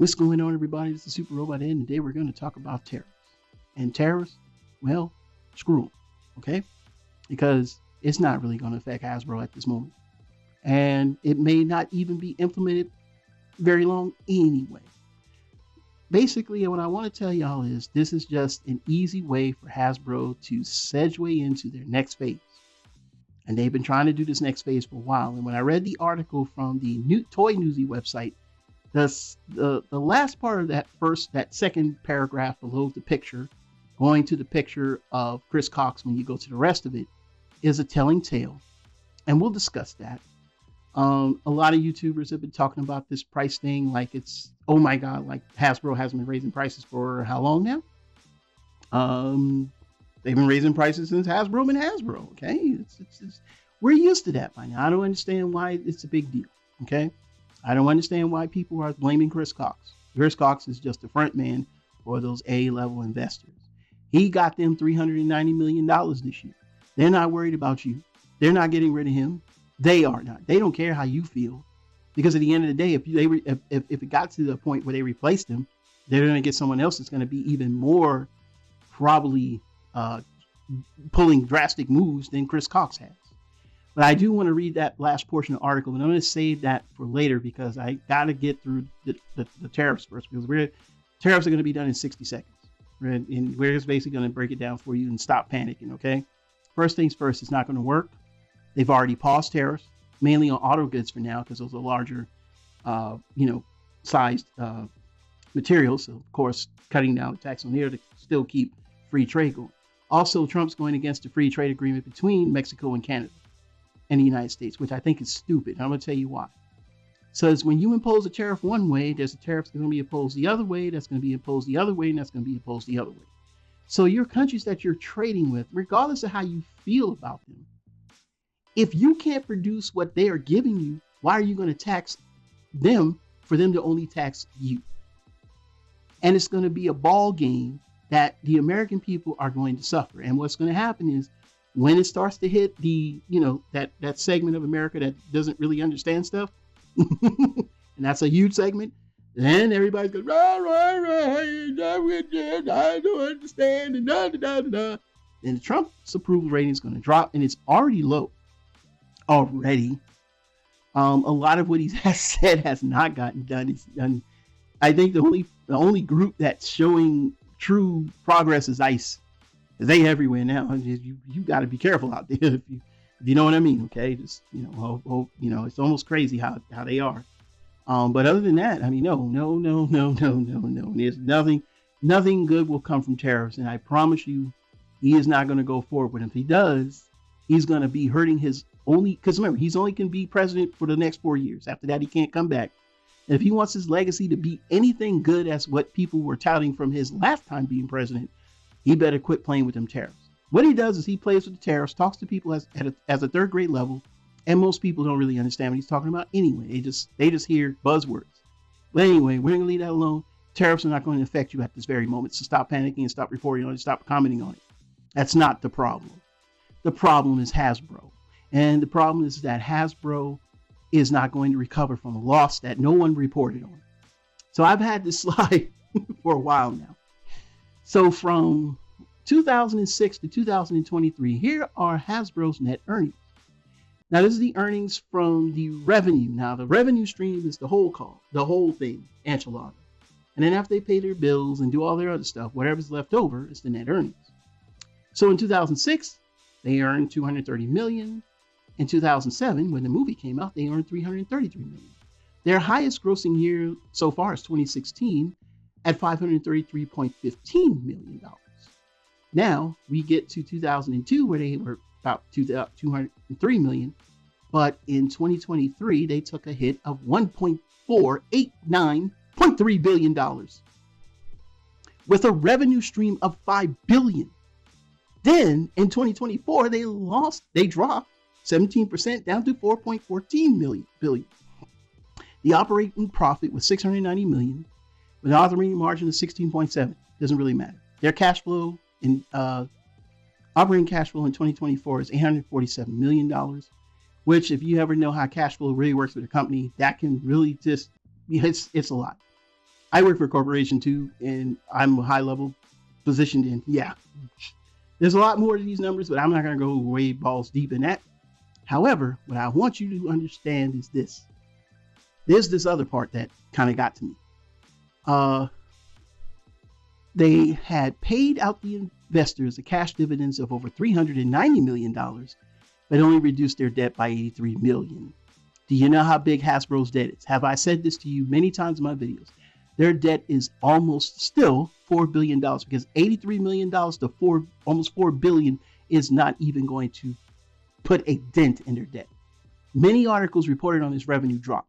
What's going on, everybody? This is Super Robot Ed, and today we're going to talk about tariffs. And tariffs, well, screw them, okay? Because it's not really going to affect Hasbro at this moment. And it may not even be implemented very long anyway. Basically, what I want to tell y'all is this is just an easy way for Hasbro to segue into their next phase. And they've been trying to do this next phase for a while. And when I read the article from the new Toy Newsy website, the last part of that second paragraph below the picture, going to the picture of Chris Cox when you go to the rest of it, is a telling tale. And we'll discuss that. A lot of YouTubers have been talking about this price thing like it's, oh my God, like Hasbro hasn't been raising prices for how long now? They've been raising prices since Hasbro been Hasbro, okay? It's we're used to that by now. I don't understand why it's a big deal, okay? I don't understand why people are blaming Chris Cox. Chris Cox is just the front man for those A-level investors. He got them $390 million this year. They're not worried about you. They're not getting rid of him. They are not. They don't care how you feel, because at the end of the day, if it got to the point where they replaced him, they're going to get someone else that's going to be even more probably pulling drastic moves than Chris Cox has. But I do want to read that last portion of the article, and I'm going to save that for later because I got to get through the tariffs first, because tariffs are going to be done in 60 seconds. And we're just basically going to break it down for you and stop panicking, okay? First things first, it's not going to work. They've already paused tariffs, mainly on auto goods for now, because those are larger, sized materials. So, of course, cutting down the tax on there to still keep free trade going. Also, Trump's going against the free trade agreement between Mexico and Canada and the United States, which I think is stupid. I'm going to tell you why. So it's when you impose a tariff one way, there's a tariff that's going to be imposed the other way, that's going to be imposed the other way, and that's going to be imposed the other way. So your countries that you're trading with, regardless of how you feel about them, if you can't produce what they are giving you, why are you going to tax them for them to only tax you? And it's going to be a ball game that the American people are going to suffer. And what's going to happen is when it starts to hit the, that segment of America that doesn't really understand stuff, and that's a huge segment, then everybody's going, right, I don't understand, and And the Trump's approval rating is going to drop, and it's already low. Already. A lot of what he has said has not gotten done. It's done. I think the only group that's showing true progress is ICE. They everywhere now. You got to be careful out there if you know what I mean. Okay, just it's almost crazy how they are. But other than that, I mean, no. There's nothing good will come from tariffs, and I promise you, he is not going to go forward with them. If he does, he's going to be hurting his only, because remember, he's only can be president for the next 4 years. After that, he can't come back. And if he wants his legacy to be anything good as what people were touting from his last time being president, he better quit playing with them tariffs. What he does is he plays with the tariffs, talks to people as a third grade level, and most people don't really understand what he's talking about anyway. They just hear buzzwords. But anyway, we're going to leave that alone. Tariffs are not going to affect you at this very moment, so stop panicking and stop reporting on it, stop commenting on it. That's not the problem. The problem is Hasbro. And the problem is that Hasbro is not going to recover from a loss that no one reported on. So I've had this slide for a while now. So from 2006 to 2023, here are Hasbro's net earnings. Now this is the earnings from the revenue. Now the revenue stream is the whole thing, enchilada. And then after they pay their bills and do all their other stuff, whatever's left over is the net earnings. So in 2006, they earned $230 million. In 2007, when the movie came out, they earned $333 million. Their highest grossing year so far is 2016 at $533.15 million. Now we get to 2002 where they were about $203 million. But in 2023, they took a hit of $1.489.3 billion with a revenue stream of $5 billion. Then in 2024, they dropped 17% down to $4.14 billion. The operating profit was $690 million with an operating margin of 16.7%. Doesn't really matter. Their cash flow in operating cash flow in 2024 is $847 million, which if you ever know how cash flow really works with a company, that can really just, it's a lot. I work for a corporation too, and I'm a high level positioned in. Yeah, there's a lot more to these numbers, but I'm not going to go way balls deep in that. However, what I want you to understand is this. There's this other part that kind of got to me. They had paid out the investors the cash dividends of over $390 million, but only reduced their debt by $83 million. Do you know how big Hasbro's debt is? Have I said this to you many times in my videos? Their debt is almost still $4 billion, because $83 million to almost $4 billion is not even going to put a dent in their debt. Many articles reported on this revenue drop,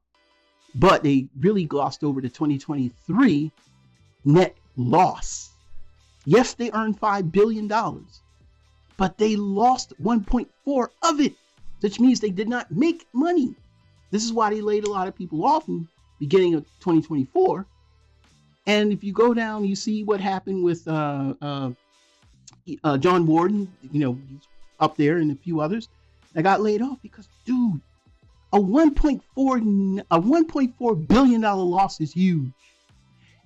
but they really glossed over the 2023 net loss. Yes, they earned $5 billion, but they lost 1.4 of it, which means they did not make money. This is why they laid a lot of people off in the beginning of 2024. And if you go down, you see what happened with John Warden, he's up there, and a few others that got laid off because, dude, a $1.4 billion loss is huge.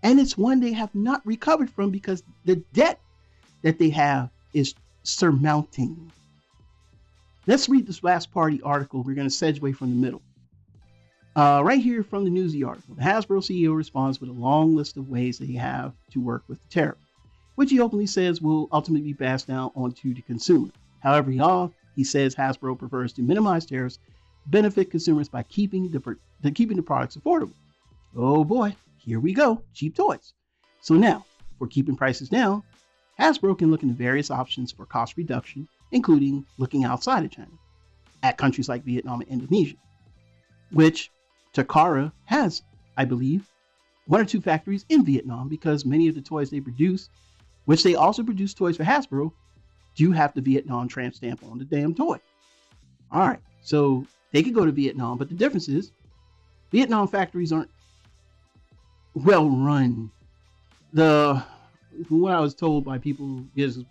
And it's one they have not recovered from because the debt that they have is surmounting. Let's read this last party article. We're going to segue from the middle. Right here from the Newsy article, the Hasbro CEO responds with a long list of ways that he have to work with the tariff, which he openly says will ultimately be passed down onto the consumer. However, he says Hasbro prefers to minimize tariffs, benefit consumers by keeping the products affordable. Oh boy, here we go, cheap toys. So now, for keeping prices down, Hasbro can look into various options for cost reduction, including looking outside of China, at countries like Vietnam and Indonesia, which Takara has, I believe, 1 or 2 factories in Vietnam, because many of the toys they produce, which they also produce toys for Hasbro, do have the Vietnam tramp stamp on the damn toy. All right, so they could go to Vietnam, but the difference is Vietnam factories aren't well run. From what I was told by people is,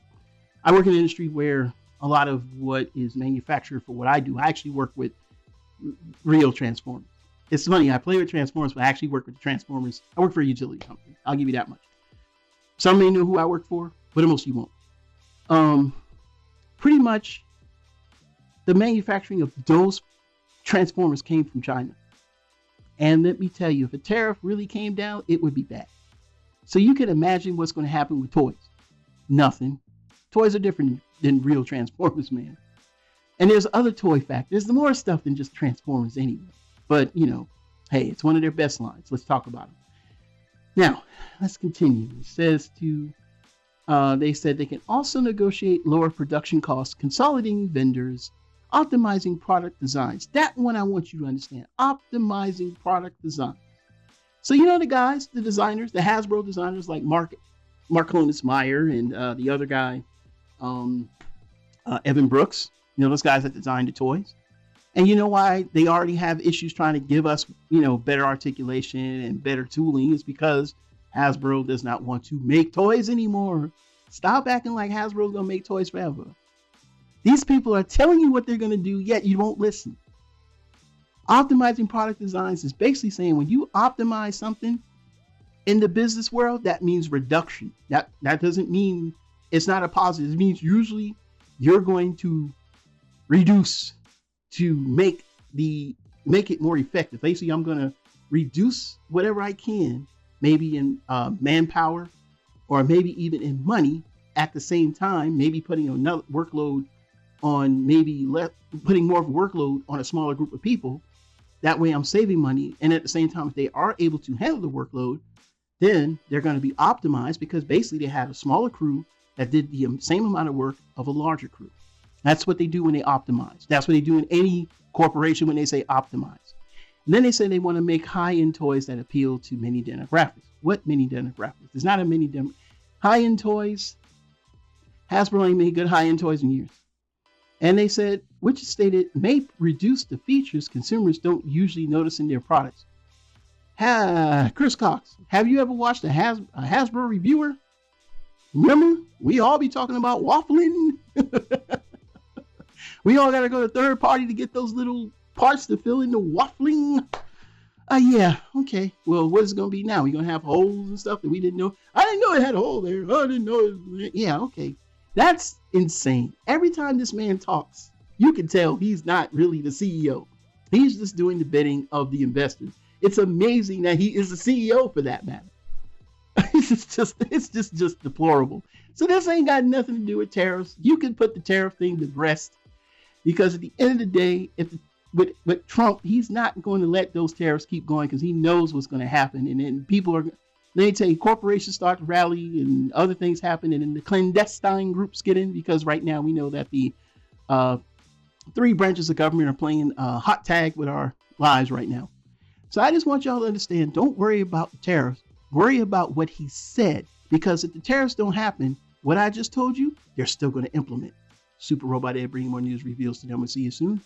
I work in an industry where a lot of what is manufactured for what I do, I actually work with real Transformers. It's funny, I play with Transformers, but I actually work with the Transformers. I work for a utility company. I'll give you that much. Some may know who I work for, but most of you won't. Pretty much the manufacturing of those Transformers came from China. And let me tell you, if a tariff really came down, it would be bad. So you can imagine what's going to happen with toys. Nothing. Toys are different than real Transformers, man. And there's other toy factors. There's more stuff than just Transformers anyway. But, hey, it's one of their best lines. Let's talk about it. Now, let's continue. It says they said they can also negotiate lower production costs, consolidating vendors, optimizing product designs. That one I want you to understand. Optimizing product designs. So, the designers, the Hasbro designers like Mark Meyer and the other guy, Evan Brooks, those guys that designed the toys. And you know why they already have issues trying to give us, better articulation and better tooling is because Hasbro does not want to make toys anymore. Stop acting like Hasbro's going to make toys forever. These people are telling you what they're going to do, yet you won't listen. Optimizing product designs is basically saying when you optimize something in the business world, that means reduction. That doesn't mean it's not a positive. It means usually you're going to reduce to make it more effective. Basically, I'm going to reduce whatever I can, maybe in manpower or maybe even in money at the same time, maybe putting another workload on putting more of a workload on a smaller group of people. That way I'm saving money. And at the same time, if they are able to handle the workload, then they're going to be optimized because basically they had a smaller crew that did the same amount of work of a larger crew. That's what they do when they optimize. That's what they do in any corporation when they say optimize. And then they say they want to make high-end toys that appeal to many demographics. What many demographics? There's not a many high-end toys. Hasbro ain't made good high-end toys in years. And they said, which stated may reduce the features consumers don't usually notice in their products. Chris Cox, have you ever watched a Hasbro reviewer? Remember, we all be talking about waffling. We all got to go to third party to get those little parts to fill in the waffling. Yeah, okay. Well, what is it going to be now? We're going to have holes and stuff that we didn't know. I didn't know it had a hole there. Oh, I didn't know it. Yeah, okay. That's insane. Every time this man talks, you can tell he's not really the CEO. He's just doing the bidding of the investors. It's amazing that he is the CEO for that matter. It's just deplorable. So this ain't got nothing to do with tariffs. You can put the tariff thing to rest because at the end of the day, if with Trump, he's not going to let those tariffs keep going because he knows what's going to happen. And then people are, they tell you, corporations start to rally and other things happen, and then the clandestine groups get in because right now we know that the uh, three branches of government are playing hot tag with our lives right now. So I just want y'all to understand, don't worry about the tariffs. Worry about what he said, because if the tariffs don't happen, what I just told you, they're still going to implement. Super Robot Ed bringing more news reveals to them. We'll see you soon.